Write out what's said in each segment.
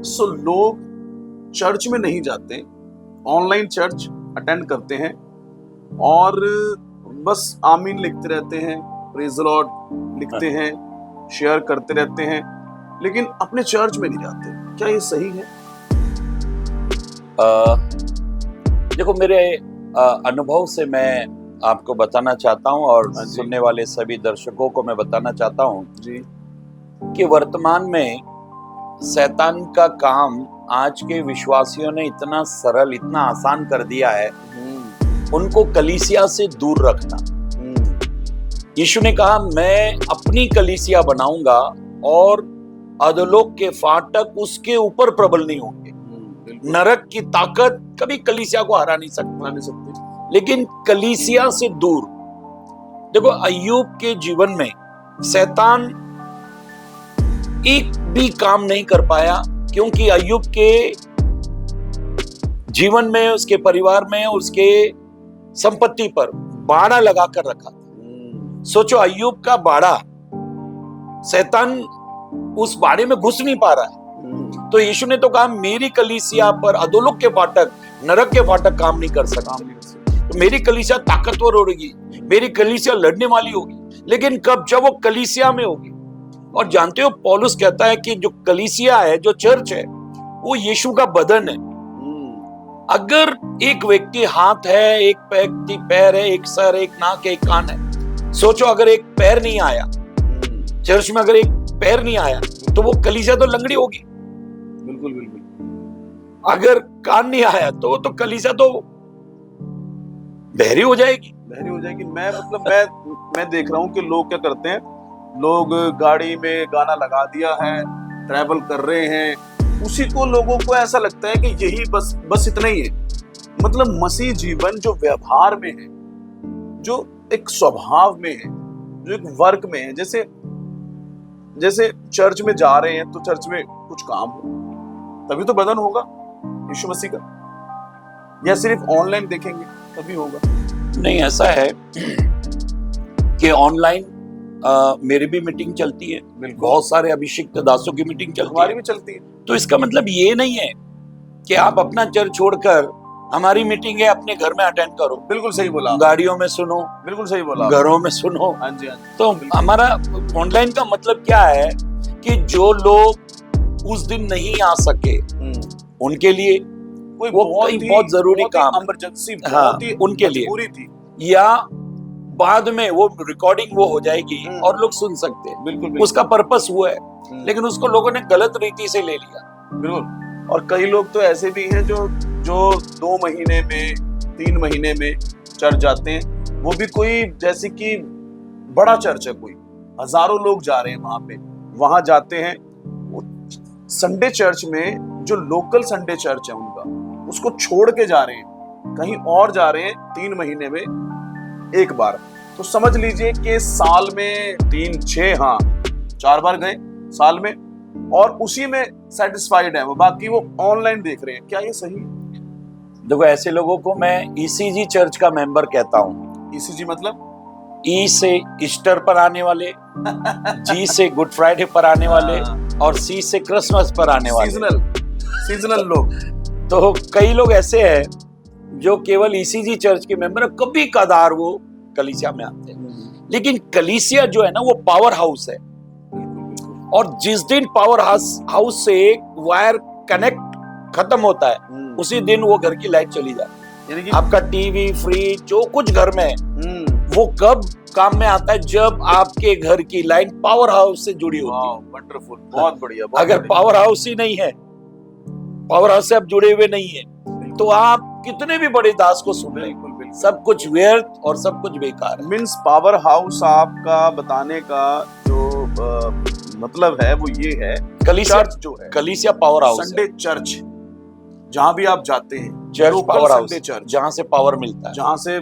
सो लोग चर्च में नहीं जाते, ऑनलाइन चर्च अटेंड करते हैं और बस आमीन लिखते रहते हैं, प्रेज द लॉर्ड लिखते हैं, शेयर करते रहते हैं, लेकिन अपने चर्च में नहीं जाते। क्या ये सही है? देखो, मेरे अनुभव से मैं आपको बताना चाहता हूं और सुनने वाले सभी दर्शकों को मैं बताना चाहता हूं जी कि वर्तमान में शैतान का काम आज के विश्वासियों ने इतना सरल, इतना आसान कर दिया है, उनको कलीसिया से दूर रखना। यीशु ने कहा, मैं अपनी कलीसिया बनाऊंगा और अधोलोक के फाटक उसके ऊपर प्रबल नहीं होंगे। नरक की ताकत कभी कलीसिया को हरा नहीं सकती, लेकिन कलीसिया से दूर। देखो, अय्यूब के जीवन में शैतान एक भी काम नहीं कर पाया, क्योंकि अय्यूब के जीवन में, उसके परिवार में, उसके संपत्ति पर बाड़ा लगा कर रखा था। सोचो, अय्यूब का बाड़ा, शैतान उस बाड़े में घुस नहीं पा रहा है। तो यीशु ने तो कहा, मेरी कलीसिया पर अधोलोक के फाटक, नरक के फाटक काम नहीं कर सकता। तो मेरी कलीसिया ताकतवर होगी, मेरी कलीसिया लड़ने वाली होगी। लेकिन कब? जब वो कलीसिया में होगी। और जानते हो, पौलुस कहता है कि जो कलीसिया है, जो चर्च है, वो यीशु का बदन है। अगर एक व्यक्ति हाथ है, एक व्यक्ति पैर है, एक सर, एक नाक, एक कान है। सोचो, अगर एक पैर नहीं आया चर्च में, अगर एक पैर नहीं आया तो वो कलीसिया तो लंगड़ी होगी। बिल्कुल बिल्कुल। अगर कान नहीं आया तो कलीसिया तो बहरी हो जाएगी। मैं देख रहा हूँ कि लोग क्या करते हैं, लोग गाड़ी में गाना लगा दिया है, ट्रैवल कर रहे हैं, उसी को लोगों को ऐसा लगता है कि यही बस इतना ही है। मतलब मसीह जीवन जो व्यवहार में है, जो एक स्वभाव में है, जो एक वर्क में है, जैसे चर्च में जा रहे हैं तो चर्च में कुछ काम हो, तभी तो बदन होगा यीशु मसीह का। या सिर्फ ऑनलाइन देखेंगे तभी होगा? नहीं, ऐसा है कि ऑनलाइन मेरी भी मीटिंग चलती है, बहुत सारे अभिषिक्त दासों की मीटिंग चलती है, हमारी भी चलती है। तो इसका मतलब ये नहीं है कि आप अपना चर्च छोड़कर, हमारी मीटिंग है, अपने घर में अटेंड करो। बिल्कुल सही बोला। गाड़ियों में सुनो, बिल्कुल सही बोला। घरों में सुनो। हाँ जी। तो हमारा ऑनलाइन का मतलब क्या है कि जो लोग उस दिन नहीं आ सके, उनके लिए कोई बहुत जरूरी काम, इमरजेंसी, उनके लिए पूरी थी, या बाद में वो रिकॉर्डिंग वो हो जाएगी और लोग सुन सकते हैं। बिल्कुल। उसका पर्पस वो है, लेकिन उसको लोगों ने गलत रीति से ले लिया। बिल्कुल। और कई लोग तो ऐसे भी हैं जो 2 महीने में, 3 महीने में चर्च जाते हैं। वो भी कोई, जैसे कि बड़ा चर्च है, कोई हजारों लोग जा रहे हैं वहां जाते हैं। संडे चर्च में जो लोकल संडे चर्च है उनका, उसको छोड़ के जा रहे हैं, कहीं और जा रहे हैं 3 महीने में एक बार। तो समझ लीजिए कि साल में 4 बार गए साल में, और उसी में सेटिस्फाइड है वो, बाकी वो ऑनलाइन देख रहे हैं। क्या ये सही है? देखो, ऐसे लोगों को मैं ईसीजी चर्च का मेंबर कहता हूँ। ईसीजी मतलब? ई से ईस्टर पर आने वाले, जी से गुड फ्राइडे पर आने वाले, और सी से क्रिसमस पर आने वाले। सीजनल लोग। तो कई लोग ऐसे हैं जो केवल ईसीजी चर्च के मेंबर है, कभी कदार वो कलीसिया में आते हैं। लेकिन कलीसिया जो है ना, वो पावर हाउस है, और जिस दिन पावर हाउस से वायर कनेक्ट खत्म होता है, उसी दिन वो घर की लाइट चली जाती है। आपका टीवी, फ्रिज, जो कुछ घर में है, वो कब काम में आता है? जब आपके घर की लाइन पावर हाउस से जुड़ी होती है। वंडरफुल, बहुत बढ़िया। अगर पावर हाउस ही नहीं है, पावर हाउस से आप जुड़े हुए नहीं है, तो आप कितने भी बड़े दास को सुन लें, सब कुछ व्यर्थ और सब कुछ बेकार है। मीन्स पावर हाउस आपका बताने का जो मतलब है वो ये है, कलीसिया जो है, कलीसिया पावर हाउस, संडे चर्च जहां भी आप जाते हैं, चर्च पावर हाउस, चर्च जहां से पावर मिलता है, जहां से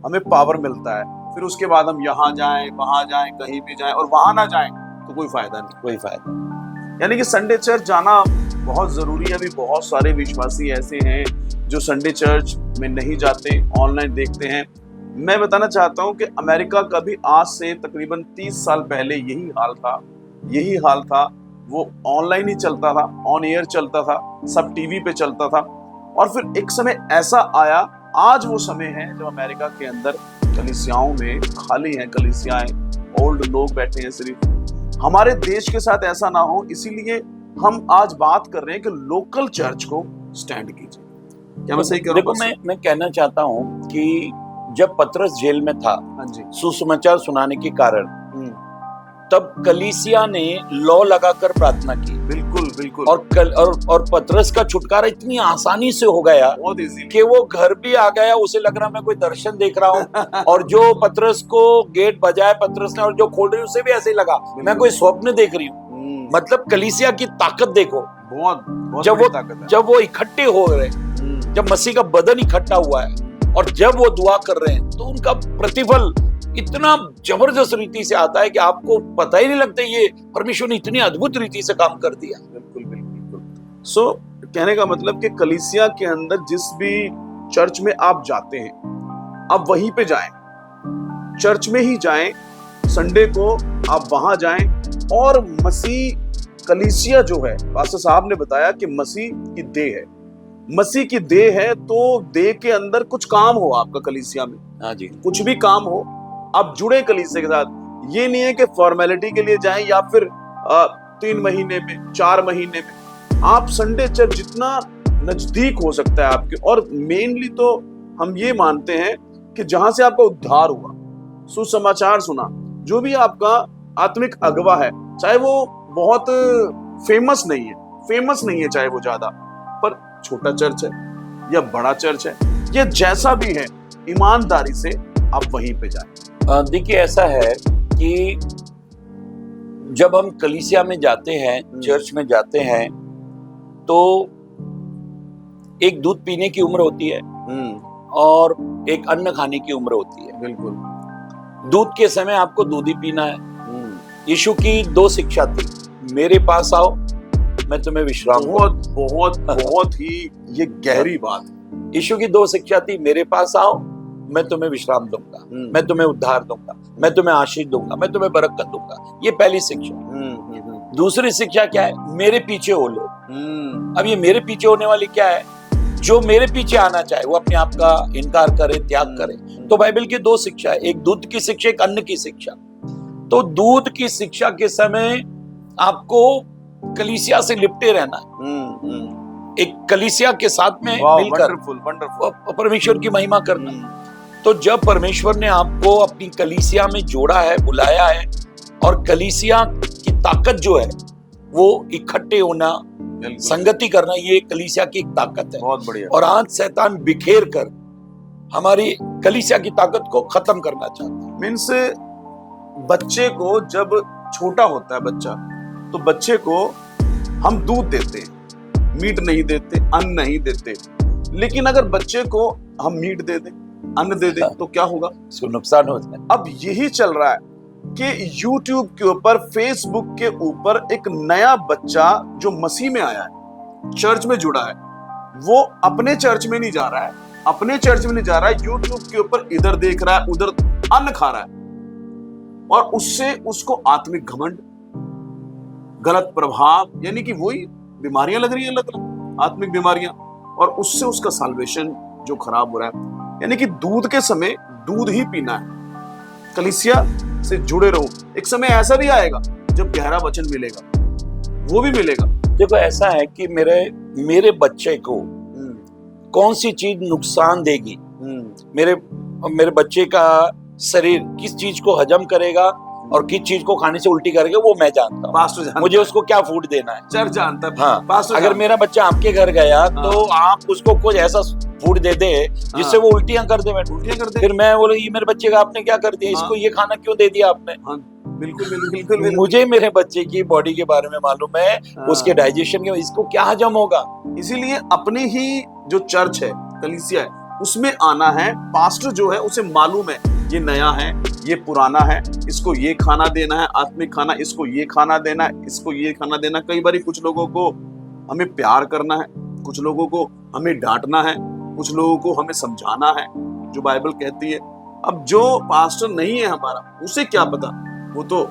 हमें पावर मिलता है। फिर उसके बाद हम यहाँ जाएं, वहां जाएं, कहीं भी जाएं, और वहां ना जाएं तो कोई फायदा नहीं। कोई फायदा नहीं। यानी कि संडे चर्च जाना बहुत जरूरी है। अभी बहुत सारे विश्वासी ऐसे हैं जो संडे चर्च में नहीं जाते, ऑनलाइन देखते हैं। मैं बताना चाहता हूं कि अमेरिका का भी आज से तकरीबन 30 साल पहले यही हाल था। वो ऑनलाइन ही चलता था, ऑन एयर चलता था, सब टीवी पे चलता था। और फिर एक समय ऐसा आया, आज वो समय है जब अमेरिका के अंदर कलीसियाओं में खाली हैं कलीसियाएं, ओल्ड लोग बैठे हैं सिर्फ। हमारे देश के साथ ऐसा ना हो, इसीलिए हम आज बात कर रहे हैं कि लोकल चर्च को स्टैंड कीजिए। क्या मैं सही कह रहा हूं? देखो, मैं कहना चाहता हूँ कि जब पतरस जेल में था हाँ जी, सुसमाचार सुनाने के कारण, तब कलीसिया ने लॉ लगाकर प्रार्थना की। बिल्कुल बिल्कुल। और पतरस का छुटकारा इतनी आसानी से हो गया बहुत इजी कि वो घर भी आ गया, उसे लग रहा मैं कोई दर्शन देख रहा हूँ। और जो पतरस को गेट बजाए पतरस ने, और जो खोल रही उसे भी ऐसे ही लगा मैं कोई स्वप्न देख रही हूँ। मतलब कलीसिया की ताकत देखो, बहुत जब वो इकट्ठे हो रहे, जब मसीह का बदन इकट्ठा हुआ है और जब वो दुआ कर रहे हैं, तो उनका प्रतिफल इतना जबरदस्त रीति से आता है कि आपको पता ही नहीं लगता ये परमेश्वर ने इतनी अद्भुत रीति से काम कर दिया। बिल्कुल बिल्कुल। सो कहने का मतलब कि कलीसिया के अंदर जिस भी चर्च में आप जाते हैं, आप वहीं पे जाएं, चर्च में ही जाएं, संडे को आप वहां जाएं। और मसीह कलीसिया जो है, पास्टर साहब ने बताया कि मसीह की देह है, मसीह की देह है, तो देह के अंदर कुछ काम हो आपका कलीसिया में। हाँ जी, कुछ भी काम हो, आप जुड़े कलीसिया के साथ। ये नहीं है कि फॉर्मेलिटी के लिए जाएं या फिर 3 महीने में, 4 महीने में। आप संडे चर्च जितना नजदीक हो सकता है आपके। और मेनली तो हम ये मानते हैं कि जहां से आपका उद्धार हुआ, सुसमाचार सुना, जो भी आपका आत्मिक अगवा है, चाहे वो बहुत फेमस नहीं है चाहे वो ज्यादा, पर छोटा चर्च है या बड़ा चर्च है या जैसा भी है, ईमानदारी से आप वहीं पे जाएं। देखिए, ऐसा है कि जब हम कलीसिया में जाते हैं, चर्च में जाते हैं, तो एक दूध पीने की उम्र होती है और एक अन्न खाने की उम्र होती है। बिल्कुल। दूध के समय आपको दूध ही पीना है। यीशु की 2 शिक्षा थी, मेरे पास आओ मैं तुम्हें विश्राम बहुत बहुत बहुत ही ये गहरी बात। यीशु की 2 शिक्षा थी, मेरे पास आओ मैं तुम्हें विश्राम दूंगा, मैं तुम्हें उद्धार दूंगा, मैं तुम्हें आशीष दूंगा, मैं तुम्हें बरकत दूंगा। ये पहली शिक्षा। दूसरी शिक्षा क्या है? मेरे पीछे हो लो। अब ये मेरे पीछे होने वाली क्या है? जो मेरे पीछे आना चाहे वो अपने आप का इनकार करे, त्याग करे। तो बाइबल की 2 शिक्षा है, एक दूध की शिक्षा, एक अन्न की शिक्षा। तो दूध की शिक्षा के समय आपको कलीसिया से लिपटे रहना है, एक कलीसिया के साथ में मिलकर परमेश्वर की महिमा करना। तो जब परमेश्वर ने आपको अपनी कलीसिया में जोड़ा है, बुलाया है, और कलीसिया की ताकत जो है वो इकट्ठे होना, संगति करना, ये कलीसिया की एक ताकत है। बहुत बढ़िया। और आज शैतान बिखेर कर हमारी कलीसिया की ताकत को खत्म करना चाहता है। मीन्स बच्चे को जब छोटा होता है बच्चा, तो बच्चे को हम दूध देते हैं, मीट नहीं देते, अन्न नहीं देते। लेकिन अगर बच्चे को हम मीट दे दें, अन्न दे दें, तो क्या होगा? इसको नुकसान होता है। अब यही चल रहा है कि YouTube के ऊपर, Facebook के ऊपर एक नया बच्चा जो मसीह में आया है, चर्च में जुड़ा है, वो अपने चर्च में नहीं जा रहा है, YouTube के ऊपर इधर देख रहा है, उधर अन्न खा रहा है, और उससे उसको आत्मिक घमंड, गलत प्रभाव, यानी कि वही बीमारियां लग रही हैं, आत्मिक बीमारियां, और उससे उसका साल्वेशन जो खराब हो रहा है। यानी कि दूध के समय दूध ही पीना है, कलीसिया से जुड़े रहो। एक समय ऐसा भी आएगा जब गहरा वचन मिलेगा, वो भी मिलेगा। देखो, ऐसा है कि मेरे बच्चे को कौन सी चीज नुकसान देगी, मेरे बच्चे का शरीर किस चीज को हजम करेगा और किस चीज को खाने से उल्टी करेगा, वो मैं जानता हूँ। पास्टर जानता मुझे उसको क्या फूड देना है, चर्च जानता है। हाँ, पास्टर अगर मेरा बच्चा आपके घर गया, तो आप उसको कुछ ऐसा फूड दे दे जिससे वो उल्टियां कर दे, फिर मैं बोलूँ ये मेरे बच्चे का आपने क्या कर दिया, इसको ये खाना क्यों दे दिया आपने। बिल्कुल। मुझे मेरे बच्चे की बॉडी के बारे में मालूम है, उसके डाइजेशन के, इसको क्या हजम होगा। इसीलिए अपनी ही जो चर्च है, कलीसिया है, उसमें आना है। पास्टर जो है उसे मालूम है ये नया है, ये पुराना है, इसको ये खाना देना है, आत्मिक खाना, इसको ये खाना देना है, इसको ये खाना देना। कई बार कुछ लोगों को हमें प्यार करना है, कुछ लोगों को हमें डांटना है, कुछ लोगों को हमें समझाना है, जो बाइबल कहती है। अब जो पास्टर नहीं है हमारा, उसे क्या पता, वो तो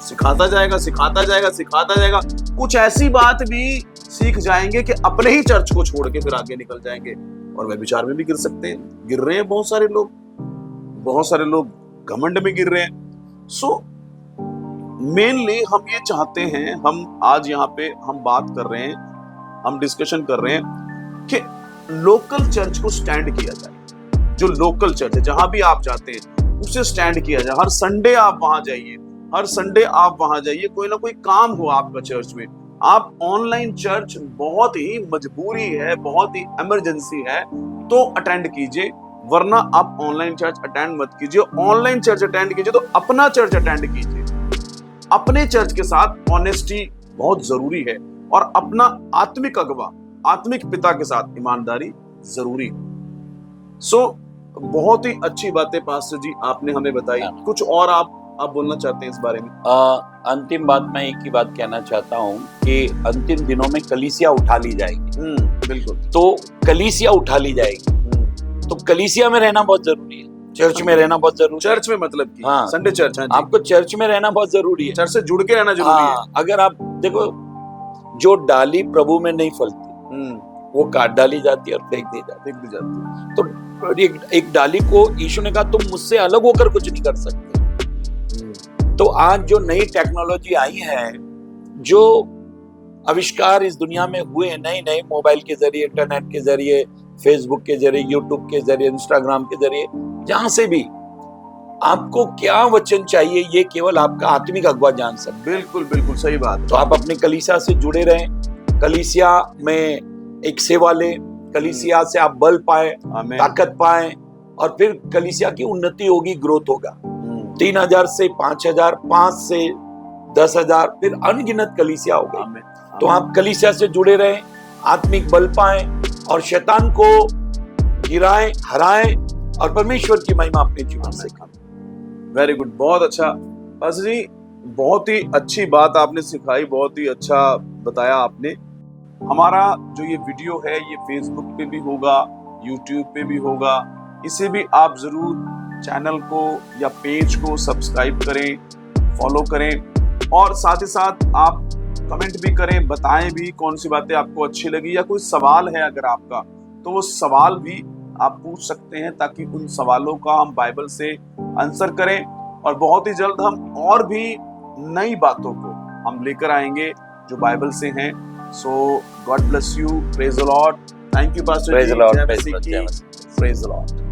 सिखाता जाएगा, सिखाता जाएगा, सिखाता जाएगा। कुछ ऐसी बात भी सीख जाएंगे कि अपने ही चर्च को छोड़ के फिर आगे निकल जाएंगे और व्यभिचार में भी गिर सकते हैं। गिर रहे हैं बहुत सारे लोग घमंड में गिर रहे हैं। सो मेनली हम ये चाहते हैं, हम आज यहाँ पे हम बात कर रहे हैं, हम डिस्कशन कर रहे हैं कि लोकल चर्च को स्टैंड किया जाए। जो लोकल चर्च है, जहां भी आप जाते हैं उसे स्टैंड किया जाए। हर संडे आप वहां जाइए, हर संडे आप वहां जाइए, कोई ना कोई काम हो आपका चर्च में। आप ऑनलाइन चर्च बहुत ही मजबूरी है, बहुत ही इमरजेंसी है तो अटेंड कीजिए, वरना आप ऑनलाइन चर्च अटेंड मत कीजिए। ऑनलाइन चर्च अटेंड कीजिए तो अपना चर्च अटेंड कीजिए। अपने चर्च के साथ ऑनेस्टी बहुत जरूरी है और अपना आत्मिक अगवा, आत्मिक पिता के साथ ईमानदारी जरूरी है। सो बहुत ही अच्छी बातें पास्टर जी आपने हमें बताई। कुछ और आप बोलना चाहते हैं इस बारे में? अंतिम बात मैं एक ही बात कहना चाहता हूँ कि अंतिम दिनों में कलीसिया उठा ली जाएगी। बिल्कुल। तो कलीसिया उठा ली जाएगी, तो कलीसिया में रहना बहुत जरूरी है, चर्च में रहना बहुत जरूरी है। चर्च में मतलब कि हाँ, संडे चर्च है। आपको चर्च में रहना बहुत जरूरी है, चर्च से जुड़ के रहना जरूरी है। अगर आप देखो, जो डाली प्रभु में नहीं फलती वो काट डाली जाती है और फेंक दी जाती है। तो एक डाली को यीशु ने कहा तुम मुझसे अलग होकर कुछ नहीं कर सकते। तो आज जो नई टेक्नोलॉजी आई है, जो आविष्कार इस दुनिया में हुए हैं, नए मोबाइल के जरिए, इंटरनेट के जरिए, फेसबुक के जरिए, यूट्यूब के जरिए, इंस्टाग्राम के जरिए, जहां से भी आपको क्या वचन चाहिए ये केवल आपका आत्मिक अगुवा जान सकता है। बिल्कुल सही बात। तो आप अपनी कलीसिया से जुड़े रहें, कलीसिया में एक सेवा लें, कलीसिया से आप बल पाए, ताकत पाए और फिर कलीसिया की उन्नति होगी, ग्रोथ होगा। 3000 से 5000, 5 से 10,000, फिर अनगिनत कलीसिया होगा। तो आप कलीसिया से जुड़े रहें, आत्मिक बल पाएं और शैतान को गिराएं, हराएं और परमेश्वर की महिमा अपने जीवन से करें। वेरी गुड, बहुत अच्छा पास्टर जी, बहुत ही अच्छी बात आपने सिखाई, बहुत ही अच्छा बताया आपने। हमारा जो ये वीडियो है ये फेसबुक पे भी होगा, यूट्यूब पे भी होगा, इसे भी आप जरूर चैनल को या पेज को सब्सक्राइब करें, फॉलो करें और साथ ही साथ आप कमेंट भी करें, बताएं भी कौन सी बातें आपको अच्छी लगी, या कोई सवाल है अगर आपका तो वो सवाल भी आप पूछ सकते हैं, ताकि उन सवालों का हम बाइबल से आंसर करें और बहुत ही जल्द हम और भी नई बातों को हम लेकर आएंगे जो बाइबल से हैं। So God bless you, praise the Lord, thank you pastor ji, praise the Lord.